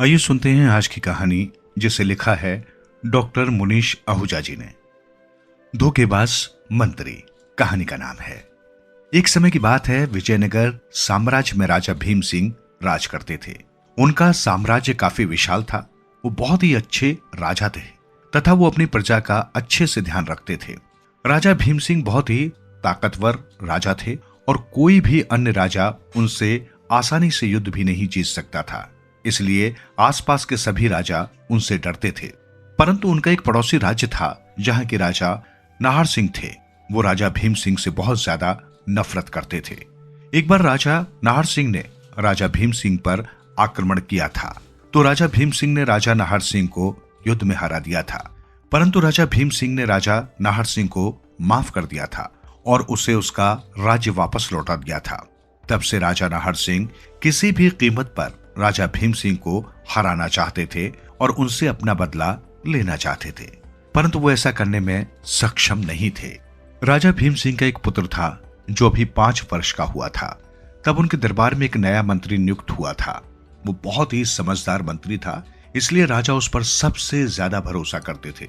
आइए सुनते हैं आज की कहानी, जिसे लिखा है डॉक्टर मुनीश आहूजा जी ने। धोखेबाज मंत्री कहानी का नाम है। एक समय की बात है, विजयनगर साम्राज्य में राजा भीम सिंह राज करते थे। उनका साम्राज्य काफी विशाल था। वो बहुत ही अच्छे राजा थे तथा वो अपनी प्रजा का अच्छे से ध्यान रखते थे। राजा भीम सिंह बहुत ही ताकतवर राजा थे और कोई भी अन्य राजा उनसे आसानी से युद्ध भी नहीं जीत सकता था। इसलिए आसपास के सभी राजा उनसे डरते थे। परंतु उनका एक पड़ोसी राज्य था जहां के राजा नाहर सिंह थे। वो राजा भीम सिंह से बहुत ज्यादा नफरत करते थे। एक बार राजा नाहर सिंह ने राजा भीम सिंह पर आक्रमण किया था, तो राजा भीम सिंह ने राजा नाहर सिंह को युद्ध में हरा दिया था। परंतु राजा भीम सिंह ने राजा नाहर सिंह को माफ कर दिया था और उसे उसका राज्य वापस लौटा दिया था। तब से राजा नाहर सिंह किसी भी कीमत पर राजा भीम सिंह को हराना चाहते थे और उनसे अपना बदला लेना चाहते थे, परंतु वो ऐसा करने में सक्षम नहीं थे। राजा भीम सिंह का एक पुत्र था जो अभी 5 वर्ष का हुआ था। तब उनके दरबार में एक नया मंत्री नियुक्त हुआ था। वो बहुत ही समझदार मंत्री था, इसलिए राजा उस पर सबसे ज्यादा भरोसा करते थे।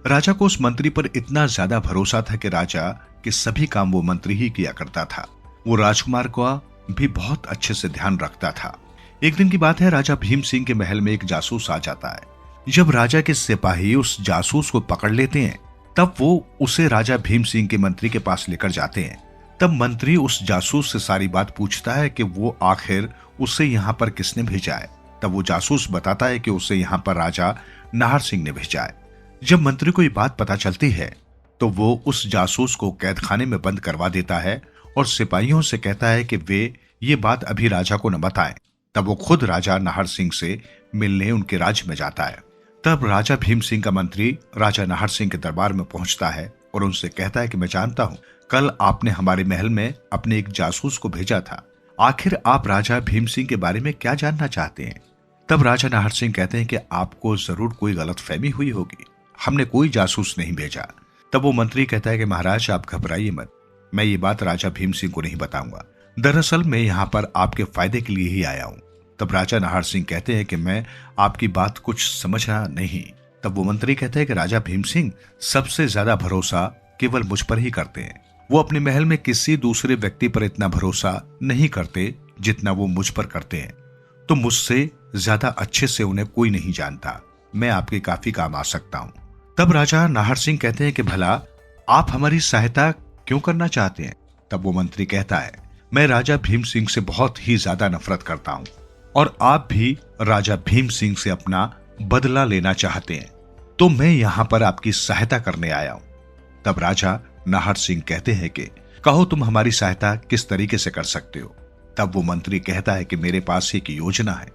राजा को उस मंत्री पर इतना ज्यादा भरोसा था कि राजा के सभी काम वो मंत्री ही किया करता था। वो राजकुमार का भी बहुत अच्छे से ध्यान रखता था। एक दिन की बात है, राजा भीम सिंह के महल में एक जासूस आ जाता है। जब राजा के सिपाही उस जासूस को पकड़ लेते हैं, तब वो उसे राजा भीम सिंह के मंत्री के पास लेकर जाते हैं। तब मंत्री उस जासूस से सारी बात पूछता है कि वो आखिर उसे यहाँ पर किसने भेजा है। तब वो जासूस बताता है कि उसे यहाँ पर राजा नाहर सिंह ने भेजा है। जब मंत्री को ये बात पता चलती है, तो वो उस जासूस को कैदखाने में बंद करवा देता है और सिपाहियों से कहता है कि वे ये बात अभी राजा को न बताएं। तब वो खुद राजा नाहर सिंह से मिलने उनके राज्य में जाता है। तब राजा भीम सिंह का मंत्री राजा नाहर सिंह के दरबार में पहुंचता है और उनसे कहता है कि मैं जानता हूं, कल आपने हमारे महल में अपने एक जासूस को भेजा था। आखिर आप राजा भीम सिंह के बारे में क्या जानना चाहते हैं? तब राजा नाहर सिंह कहते हैं कि आपको जरूर कोई गलतफहमी हुई होगी, हमने कोई जासूस नहीं भेजा। तब वो मंत्री कहता है कि महाराज, आप घबराइए मत, मैं ये बात राजा भीम सिंह को नहीं बताऊंगा। दरअसल मैं यहाँ पर आपके फायदे के लिए ही आया हूँ। तब राजा नाहर सिंह कहते हैं कि मैं आपकी बात कुछ समझा नहीं। तब वो मंत्री कहते हैं कि राजा भीम सिंह सबसे ज्यादा भरोसा केवल मुझ पर ही करते हैं। वो अपने महल में किसी दूसरे व्यक्ति पर इतना भरोसा नहीं करते जितना वो मुझ पर करते हैं। तो मुझसे ज्यादा अच्छे से उन्हें कोई नहीं जानता। मैं आपके काफी काम आ सकता हूँ। तब राजा नाहर सिंह कहते हैं कि भला आप हमारी सहायता क्यों करना चाहते हैं? तब वो मंत्री कहता है, मैं राजा भीम सिंह से बहुत ही ज्यादा नफरत करता हूं और आप भी राजा भीम सिंह से अपना बदला लेना चाहते हैं, तो मैं यहां पर आपकी सहायता करने आया हूं। तब राजा नाहर सिंह कहते हैं कि कहो, तुम हमारी सहायता किस तरीके से कर सकते हो? तब वो मंत्री कहता है कि मेरे पास एक योजना है।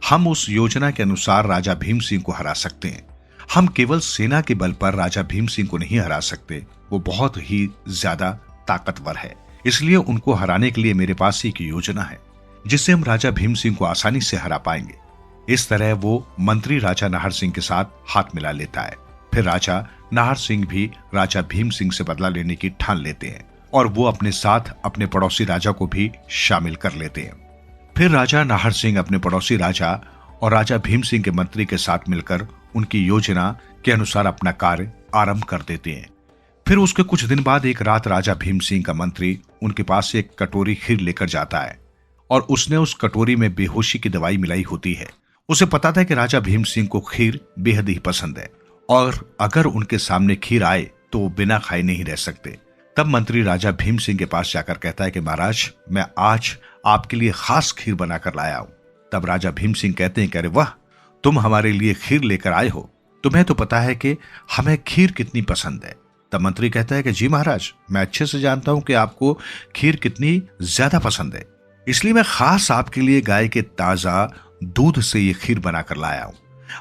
हम उस योजना के अनुसार राजा भीम सिंह को हरा सकते हैं। हम केवल सेना के बल पर राजा भीम सिंह को नहीं हरा सकते, वो बहुत ही ज्यादा ताकतवर है। इसलिए उनको हराने के लिए मेरे पास एक योजना है जिससे हम राजा भीम सिंह को आसानी से हरा पाएंगे। इस तरह वो मंत्री राजा नाहर सिंह के साथ हाथ मिला लेता है। फिर राजा नाहर सिंह भी राजा भीम सिंह से बदला लेने की ठान लेते हैं और वो अपने साथ अपने पड़ोसी राजा को भी शामिल कर लेते हैं। फिर राजा नाहर सिंह अपने पड़ोसी राजा और राजा भीम सिंह के मंत्री के साथ मिलकर उनकी योजना के अनुसार अपना कार्य आरंभ कर देते हैं। फिर उसके कुछ दिन बाद एक रात राजा भीम सिंह का मंत्री उनके पास एक कटोरी खीर लेकर जाता है और उसने उस कटोरी में बेहोशी की दवाई मिलाई होती है। उसे पता था कि राजा भीम सिंह को खीर बेहद ही पसंद है और अगर उनके सामने खीर आए तो वो बिना खाए नहीं रह सकते। तब मंत्री राजा भीम सिंह के पास जाकर कहता है कि महाराज, मैं आज आपके लिए खास खीर बनाकर लाया हूं। तब राजा भीम सिंह कहते हैं कि अरे वाह, तुम हमारे लिए खीर लेकर आए हो, तुम्हें तो पता है कि हमें खीर कितनी पसंद है। तब मंत्री कहता है कि जी महाराज, मैं अच्छे से जानता हूं कि आपको खीर कितनी ज्यादा पसंद है, इसलिए मैं खास आपके लिए गाय के ताजा दूध से ये खीर बनाकर लाया हूं।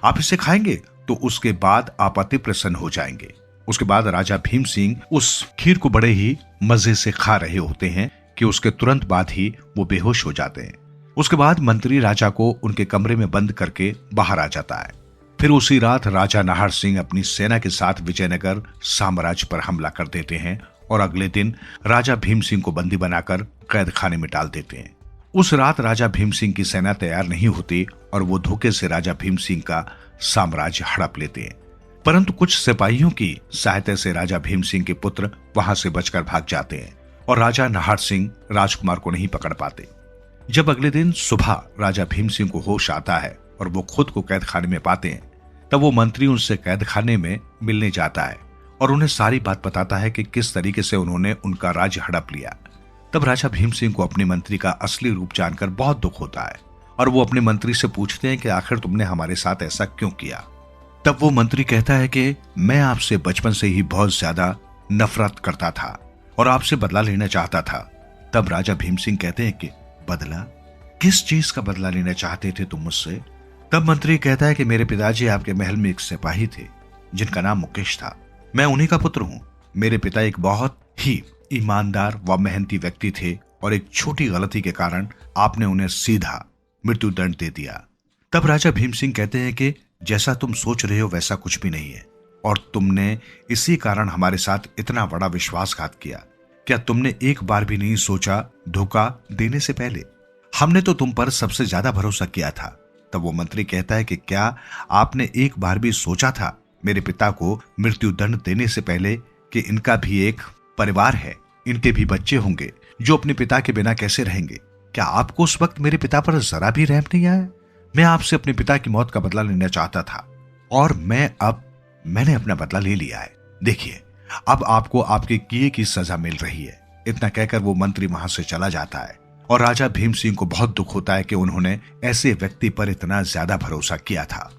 आप इसे खाएंगे तो उसके बाद आप अति प्रसन्न हो जाएंगे। उसके बाद राजा भीम सिंह उस खीर को बड़े ही मजे से खा रहे होते हैं कि उसके तुरंत बाद ही वो बेहोश हो जाते हैं। उसके बाद मंत्री राजा को उनके कमरे में बंद करके बाहर आ जाता है। फिर उसी रात राजा नाहर सिंह अपनी सेना के साथ विजयनगर साम्राज्य पर हमला कर देते हैं और अगले दिन राजा भीम सिंह को बंदी बनाकर कैद खाने में डाल देते हैं। उस रात राजा भीम सिंह की सेना तैयार नहीं होती और वो धोखे से राजा भीम सिंह का साम्राज्य हड़प लेते हैं। परंतु कुछ सिपाहियों की सहायता से राजा भीम सिंह के पुत्र वहां से बचकर भाग जाते हैं और राजा नाहर सिंह राजकुमार को नहीं पकड़ पाते। जब अगले दिन सुबह राजा भीम सिंह को होश आता है और वो खुद को कैद खाने में पाते हैं, तब वो मंत्री उनसे कैद खाने में मिलने जाता है और उन्हें सारी बात बताता है कि किस तरीके से उन्होंने उनका राज्य हड़प लिया। तब राजा भीम सिंह को अपने मंत्री का असली रूप जानकर बहुत दुख होता है और वो अपने मंत्री से पूछते हैं कि आखिर तुमने हमारे साथ ऐसा क्यों किया। तब वो मंत्री कहता है कि मैं आपसे बचपन से ही बहुत ज्यादा नफरत करता था और आपसे बदला लेना चाहता था। तब राजा भीम सिंह कहते हैं कि बदला? किस चीज का बदला लेना चाहते थे तुम मुझसे? तब मंत्री कहता है कि मेरे पिताजी आपके महल में एक सिपाही थे जिनका नाम मुकेश था। मैं उन्हीं का पुत्र हूं। मेरे पिता एक बहुत ही ईमानदार व मेहनती व्यक्ति थे और एक छोटी गलती के कारण आपने उन्हें सीधा मृत्यु दंड दे दिया। तब राजा भीम सिंह कहते हैं कि जैसा तुम सोच रहे हो वैसा कुछ भी नहीं है और तुमने इसी कारण हमारे साथ इतना बड़ा विश्वासघात किया। क्या तुमने एक बार भी नहीं सोचा धोखा देने से पहले? हमने तो तुम पर सबसे ज्यादा भरोसा किया था। तब वो मंत्री कहता है कि क्या आपने एक बार भी सोचा था मेरे पिता को मृत्यु दंड देने से पहले कि इनका भी एक परिवार है, इनके भी बच्चे होंगे जो अपने पिता के बिना कैसे रहेंगे? क्या आपको उस वक्त मेरे पिता पर जरा भी रहम नहीं आया? मैं आपसे अपने पिता की मौत का बदला लेना चाहता था और मैंने अपना बदला ले लिया है। देखिए, अब आपको आपके किए की सजा मिल रही है। इतना कहकर वो मंत्री वहां से चला जाता है और राजा भीम सिंह को बहुत दुख होता है कि उन्होंने ऐसे व्यक्ति पर इतना ज्यादा भरोसा किया था।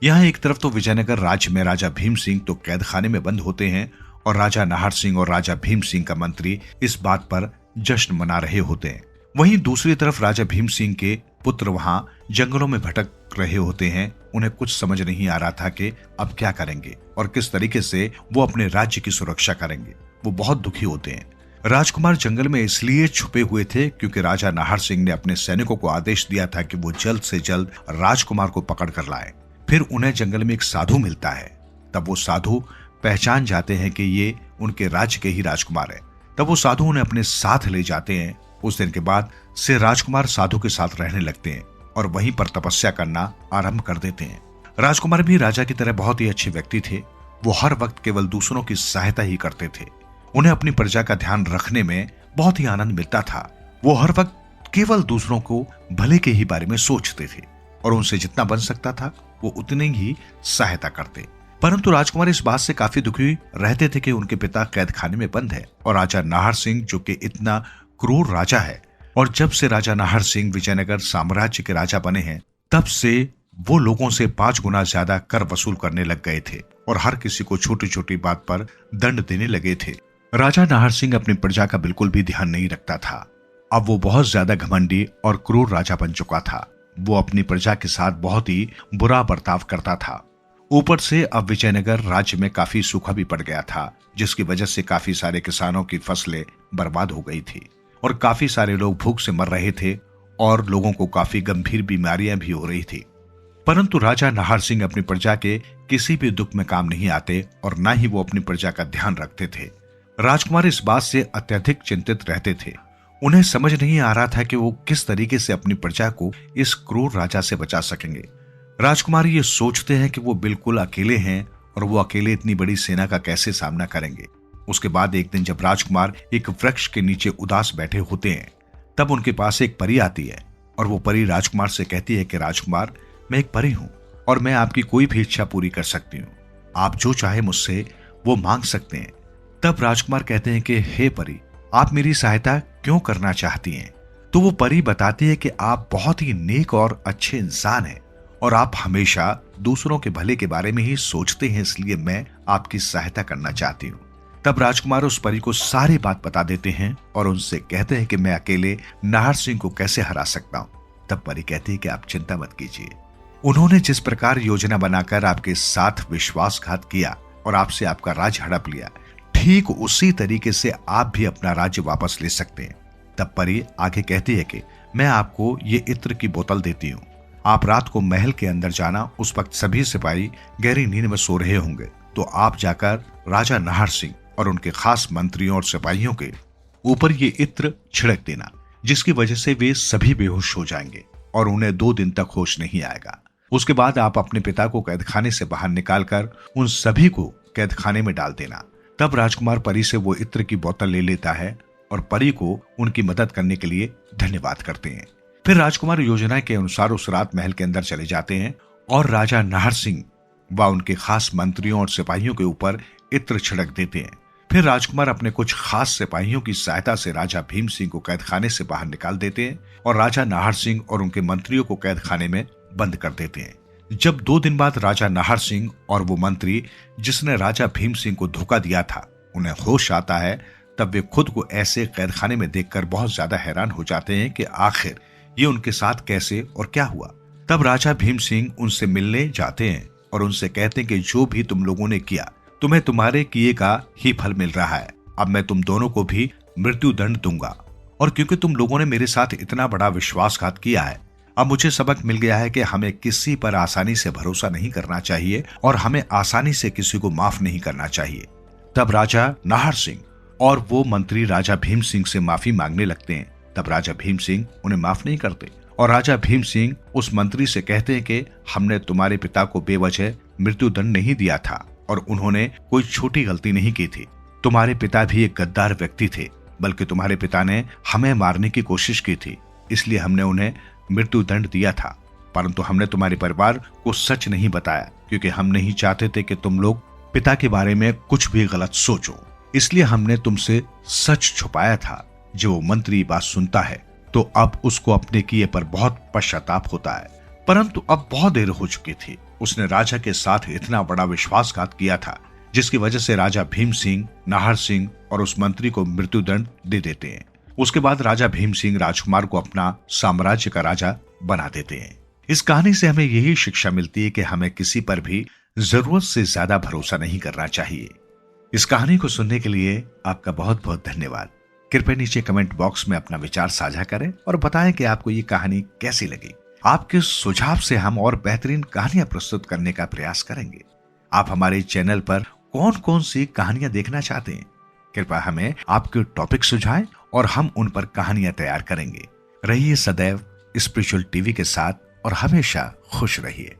यहाँ एक तरफ तो विजयनगर राज्य में राजा भीम सिंह तो कैद खाने में बंद होते हैं और राजा नाहर सिंह और राजा भीम सिंह का मंत्री इस बात पर जश्न मना रहे होते हैं। वहीं दूसरी तरफ राजा भीम सिंह के पुत्र वहां जंगलों में भटक रहे होते हैं। उन्हें कुछ समझ नहीं आ रहा था कि अब क्या करेंगे और किस तरीके से वो अपने राज्य की सुरक्षा करेंगे। वो बहुत दुखी होते हैं। राजकुमार जंगल में इसलिए छुपे हुए थे क्योंकि राजा नाहर सिंह ने अपने सैनिकों को आदेश दिया था कि वो जल्द से जल्द राजकुमार को पकड़ कर लाए। फिर उन्हें जंगल में एक साधु मिलता है। तब वो साधु पहचान जाते हैं कि ये उनके राज्य के ही राजकुमार है। तब वो साधु उन्हें अपने साथ ले जाते हैं। उस दिन के बाद से राजकुमार साधु के साथ रहने लगते हैं और वहीं पर तपस्या करना आरंभ कर देते हैं। राजकुमार भी राजा की तरह बहुत ही अच्छे व्यक्ति थे। वो हर वक्त केवल दूसरों की सहायता ही करते थे। उन्हें अपनी प्रजा का ध्यान रखने में बहुत ही आनंद मिलता था। वो हर वक्त केवल दूसरों को भले के ही बारे में सोचते थे और उनसे जितना बन सकता था वो उतनी ही सहायता करते। परंतु राजकुमार इस बात से काफी दुखी रहते थे कि उनके पिता कैद खाने में बंद है और राजा नाहर सिंह जो कि इतना क्रूर राजा है और जब से राजा नाहर सिंह विजयनगर साम्राज्य के राजा बने हैं तब से वो लोगों से 5 गुना ज्यादा कर वसूल करने लग गए थे और हर किसी को छोटी छोटी बात पर दंड देने लगे थे। राजा नाहर सिंह अपनी प्रजा का बिल्कुल भी ध्यान नहीं रखता था। अब वो बहुत ज्यादा घमंडी और क्रूर राजा बन चुका था। वो अपनी प्रजा के साथ बहुत ही बुरा बर्ताव करता था। ऊपर से अब विजयनगर राज्य में काफी सूखा भी पड़ गया था, जिसकी वजह से काफी सारे किसानों की फसलें बर्बाद हो गई थी और काफी सारे लोग भूख से मर रहे थे और लोगों को काफी गंभीर बीमारियां भी हो रही थी। परंतु राजा नाहर सिंह अपनी प्रजा के किसी भी दुख में काम नहीं आते और न ही वो अपनी प्रजा का ध्यान रखते थे। राजकुमार इस बात से अत्यधिक चिंतित रहते थे। उन्हें समझ नहीं आ रहा था कि वो किस तरीके से अपनी प्रजा को इस क्रूर राजा से बचा सकेंगे। राजकुमार ये सोचते हैं कि वो बिल्कुल अकेले हैं और वो अकेले इतनी बड़ी सेना का कैसे सामना करेंगे। उसके बाद एक दिन जब राजकुमार एक वृक्ष के नीचे उदास बैठे होते हैं तब उनके पास एक परी आती है और वो परी राजकुमार से कहती है कि राजकुमार, मैं एक परी हूं और मैं आपकी कोई भी इच्छा पूरी कर सकती हूँ। आप जो चाहे मुझसे वो मांग सकते हैं। तब राजकुमार कहते हैं कि हे परी, आप मेरी सहायता क्यों करना चाहती हैं? तो वो परी बताती है कि आप बहुत ही नेक और अच्छे इंसान हैं और आप हमेशा दूसरों के भले के बारे में ही सोचते हैं, इसलिए मैं आपकी सहायता करना चाहती हूँ। तब राजकुमार उस परी को सारी बात बता देते हैं और उनसे कहते हैं कि मैं अकेले नाहर सिंह को कैसे हरा सकता हूँ। तब परी कहती है कि आप चिंता मत कीजिए। उन्होंने जिस प्रकार योजना बनाकर आपके साथ विश्वासघात किया और आपसे आपका राज्य हड़प लिया, ठीक उसी तरीके से आप भी अपना राज्य वापस ले सकते हैं। तब परी आगे कहती है कि मैं आपको ये इत्र की बोतल देती हूँ। आप रात को महल के अंदर जाना, उस वक्त सभी सिपाही गहरी नींद में सो रहे होंगे, तो आप जाकर राजा नाहर सिंह और उनके खास मंत्रियों और सिपाहियों के ऊपर ये इत्र छिड़क देना। जिसकी वजह से वे सभी बेहोश हो जाएंगे और उन्हें 2 दिन तक होश नहीं आएगा। उसके बाद आप अपने पिता को कैदखाने से बाहर निकालकर उन सभी को कैदखाने में डाल देना। तब राजकुमार परी से वो इत्र की बोतल ले लेता है और परी को उनकी मदद करने के लिए धन्यवाद करते हैं। फिर राजकुमार योजना के अनुसार उस रात महल के अंदर चले जाते हैं और राजा नाहर सिंह व उनके खास मंत्रियों और सिपाहियों के ऊपर इत्र छिड़क देते हैं। फिर राजकुमार अपने कुछ खास सिपाहियों की सहायता से राजा भीम सिंह को कैदखाने से बाहर निकाल देते हैं और राजा नाहर सिंह और उनके मंत्रियों को कैदखाने में बंद कर देते हैं। जब 2 दिन बाद राजा नाहर सिंह और वो मंत्री जिसने राजा भीम सिंह को धोखा दिया था उन्हें होश आता है, तब वे खुद को ऐसे कैदखाने में देखकर बहुत ज्यादा हैरान हो जाते हैं कि आखिर ये उनके साथ कैसे और क्या हुआ। तब राजा भीम सिंह उनसे मिलने जाते हैं और उनसे कहते हैं कि जो भी तुम लोगों ने किया तुम्हें तुम्हारे किए का ही फल मिल रहा है। अब मैं तुम दोनों को भी मृत्यु दंड दूंगा और क्योंकि तुम लोगों ने मेरे साथ इतना बड़ा विश्वासघात किया है, अब मुझे सबक मिल गया है कि हमें किसी पर आसानी से भरोसा नहीं करना चाहिए और हमें आसानी से किसी को माफ नहीं करना चाहिए। तब राजा नाहर सिंह और वो मंत्री राजा भीम सिंह से माफी मांगने लगते हैं। तब राजा भीम सिंह उन्हें माफ नहीं करते और राजा भीम सिंह उस मंत्री से कहते हैं कि हमने तुम्हारे पिता को बेवजह मृत्यु दंड नहीं दिया था और उन्होंने कोई छोटी गलती नहीं की थी। तुम्हारे पिता भी एक गद्दार व्यक्ति थे, बल्कि तुम्हारे पिता ने हमें मारने की कोशिश की थी, इसलिए हमने उन्हें मृत्यु दंड दिया था। परंतु हमने तुम्हारे परिवार को सच नहीं बताया क्योंकि हम नहीं चाहते थे कि तुम लोग पिता के बारे में कुछ भी गलत सोचो, इसलिए हमने तुमसे सच छुपाया था। जो वो मंत्री बात सुनता है तो अब उसको अपने किए पर बहुत पश्चाताप होता है, परंतु अब बहुत देर हो चुकी थी। उसने राजा के साथ इतना बड़ा विश्वासघात किया था जिसकी वजह से राजा भीम सिंह, नाहर सिंह और उस मंत्री को मृत्यु दंड दे देते हैं। उसके बाद राजा भीम सिंह राजकुमार को अपना साम्राज्य का राजा बना देते हैं। इस कहानी से हमें यही शिक्षा मिलती है कि हमें किसी पर भी जरूरत से ज्यादा भरोसा नहीं करना चाहिए। इस कहानी को सुनने के लिए आपका बहुत बहुत धन्यवाद। कृपया नीचे कमेंट बॉक्स में अपना विचार साझा करें और बताएं कि आपको ये कहानी कैसी लगी। आपके सुझाव से हम और बेहतरीन कहानियां प्रस्तुत करने का प्रयास करेंगे। आप हमारे चैनल पर कौन कौन सी कहानियां देखना चाहते हैं, कृपया हमें आपके टॉपिक सुझाएं और हम उन पर कहानियां तैयार करेंगे। रहिए सदैव स्पिरिचुअल टीवी के साथ और हमेशा खुश रहिए।